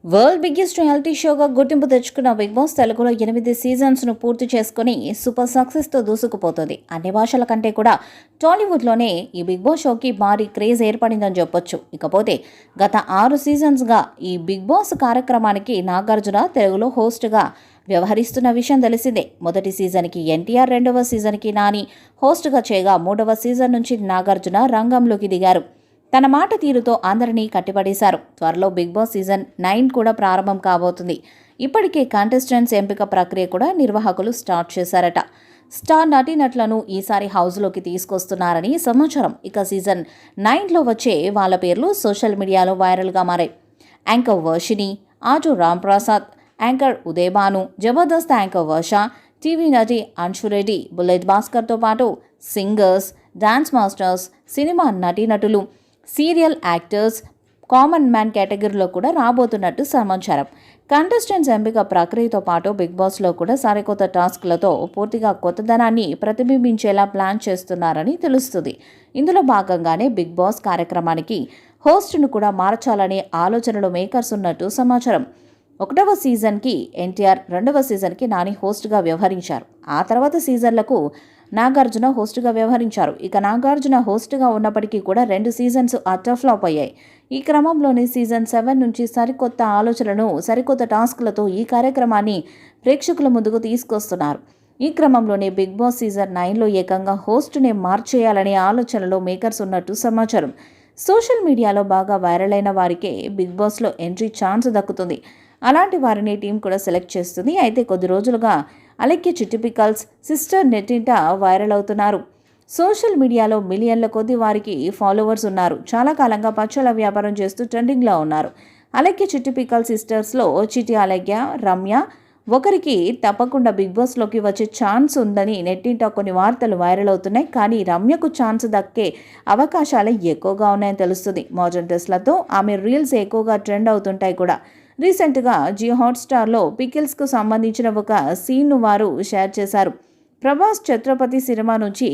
World biggest reality షోగా గుర్తింపు తెచ్చుకున్న big boss తెలుగులో 8 సీజన్స్ను పూర్తి చేసుకుని సూపర్ సక్సెస్తో దూసుకుపోతుంది. అన్ని భాషల కంటే కూడా టాలీవుడ్లోనే ఈ బిగ్ బాస్ షోకి భారీ క్రేజ్ ఏర్పడిందని చెప్పొచ్చు. ఇకపోతే గత 6 సీజన్స్గా ఈ బిగ్ బాస్ కార్యక్రమానికి నాగార్జున తెలుగులో హోస్ట్గా వ్యవహరిస్తున్న విషయం తెలిసిందే. మొదటి సీజన్కి ఎన్టీఆర్, రెండవ సీజన్కి నాని హోస్ట్గా చేయగా 3వ సీజన్ నుంచి నాగార్జున రంగంలోకి దిగారు. తన మాట తీరుతో అందరినీ కట్టిపడేశారు. త్వరలో బిగ్ బాస్ సీజన్ 9 కూడా ప్రారంభం కాబోతుంది. ఇప్పటికే కంటెస్టెంట్స్ ఎంపిక ప్రక్రియ కూడా నిర్వాహకులు స్టార్ట్ చేశారట. స్టార్ నటీనటులను ఈసారి హౌస్లోకి తీసుకొస్తున్నారని సమాచారం. ఇక సీజన్ 9లో వచ్చే వాళ్ళ పేర్లు సోషల్ మీడియాలో వైరల్గా మారాయి. Anchor Varshini, auto Ramprasad, anchor Udayabhanu, Jabardasth anchor Varsha, TV నటి అంశురెడ్డి, బుల్లెట్ భాస్కర్తో పాటు సింగర్స్, డాన్స్ మాస్టర్స్, సినిమా నటీనటులు, సీరియల్ యాక్టర్స్, కామన్ మ్యాన్ కేటగిరీలో కూడా రాబోతున్నట్టు సమాచారం. కంటెస్టెంట్స్ ఎంపిక ప్రక్రియతో పాటు బిగ్ బాస్లో కూడా సరికొత్త టాస్క్లతో పూర్తిగా కొత్తదనాన్ని ప్రతిబింబించేలా ప్లాన్ చేస్తున్నారని తెలుస్తుంది. ఇందులో భాగంగానే బిగ్ బాస్ కార్యక్రమానికి హోస్ట్ను కూడా మార్చాలనే ఆలోచనలు మేకర్స్ ఉన్నట్టు సమాచారం. 1వ సీజన్కి ఎన్టీఆర్, 2వ సీజన్కి నాని హోస్ట్గా వ్యవహరించారు. ఆ తర్వాత సీజన్లకు నాగార్జున హోస్ట్గా వ్యవహరించారు. ఇక నాగార్జున హోస్ట్గా ఉన్నప్పటికీ కూడా 2 సీజన్స్ అట్టర్ ఫ్లాప్ అయ్యాయి. ఈ క్రమంలోనే సీజన్ 7 నుంచి సరికొత్త ఆలోచనలను, సరికొత్త టాస్క్లతో ఈ కార్యక్రమాన్ని ప్రేక్షకుల ముందుకు తీసుకొస్తున్నారు. ఈ క్రమంలోనే బిగ్ బాస్ సీజన్ 9లో ఏకంగా హోస్ట్నే మార్చేయాలనే ఆలోచనలో మేకర్స్ ఉన్నట్టు సమాచారం. సోషల్ మీడియాలో బాగా వైరల్ అయిన వారికే బిగ్ బాస్లో ఎంట్రీ ఛాన్స్ దక్కుతుంది. అలాంటి వారిని టీం కూడా సెలెక్ట్ చేస్తుంది. అయితే కొద్ది రోజులుగా అలెక్య చిట్టిపికల్స్ సిస్టర్ నెట్టింట వైరల్ అవుతున్నారు. సోషల్ మీడియాలో మిలియన్ల కొద్ది వారికి ఫాలోవర్స్ ఉన్నారు. చాలా కాలంగా పచ్చళ్ళ వ్యాపారం చేస్తూ ట్రెండింగ్లో ఉన్నారు. అలెక్య చిట్టిపికల్ సిస్టర్స్లో చిట్టి అలెక్య, రమ్య ఒకరికి తప్పకుండా బిగ్ బాస్లోకి వచ్చే ఛాన్స్ ఉందని నెట్టింట కొన్ని వార్తలు వైరల్ అవుతున్నాయి. కానీ రమ్యకు ఛాన్స్ దక్కే అవకాశాలు ఎక్కువగా ఉన్నాయని తెలుస్తుంది. మోడర్న్ డ్రెస్లతో ఆమె రీల్స్ ఎక్కువగా ట్రెండ్ అవుతుంటాయి కూడా. రీసెంట్గా జియో హాట్స్టార్లో పికిల్స్కు సంబంధించిన ఒక సీన్ను వారు షేర్ చేశారు. ప్రభాస్ ఛత్రపతి సినిమా నుంచి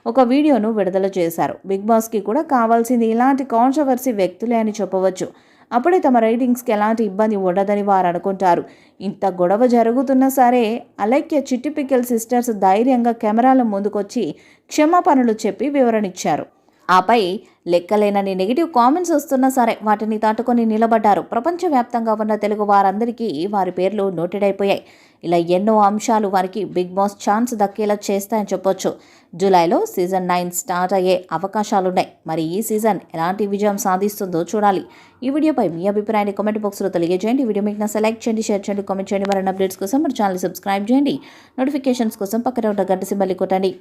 ఒక వీడియోను విడుదల చేశారు. బిగ్ బాస్కి కూడా కావాల్సింది ఇలాంటి కాంట్రవర్సీ వ్యక్తులే అని చెప్పవచ్చు. అప్పుడే తమ రేటింగ్స్కి ఎలాంటి ఇబ్బంది ఉండదని వారు అనుకుంటారు. ఇంత గొడవ జరుగుతున్నా సరే అలెక్య చిట్టిపికల్ సిస్టర్స్ ధైర్యంగా కెమెరాల ముందుకొచ్చి క్షమాపణలు చెప్పి వివరణిచ్చారు. ఆపై లెక్కలేనని నెగిటివ్ కామెంట్స్ వస్తున్నా సరే వాటిని తట్టుకొని నిలబడ్డారు. ప్రపంచవ్యాప్తంగా ఉన్న తెలుగు వారందరికీ వారి పేర్లు నోటెడ్ అయిపోయాయి. ఇలా ఎన్నో అంశాలు వారికి బిగ్ బాస్ ఛాన్స్ దక్కేలా చేస్తాయని చెప్పొచ్చు. జూలైలో సీజన్ 9 స్టార్ట్ అయ్యే అవకాశాలున్నాయి. మరి ఈ సీజన్ ఎలాంటి విజయం సాధిస్తుందో చూడాలి. ఈ వీడియోపై మీ అభిప్రాయాన్ని కామెంట్ బాక్స్లో తెలియజేయండి. వీడియో మీకు సెలెక్ట్ చేయండి, షేర్ చేయండి, కామెంట్ చేయండి. మరిన్ని అప్డేట్స్ కోసం మన ఛానల్ సబ్స్క్రైబ్ చేయండి. నోటిఫికేషన్స్ కోసం పక్కన ఉన్న గంట సింబల్ కొట్టండి.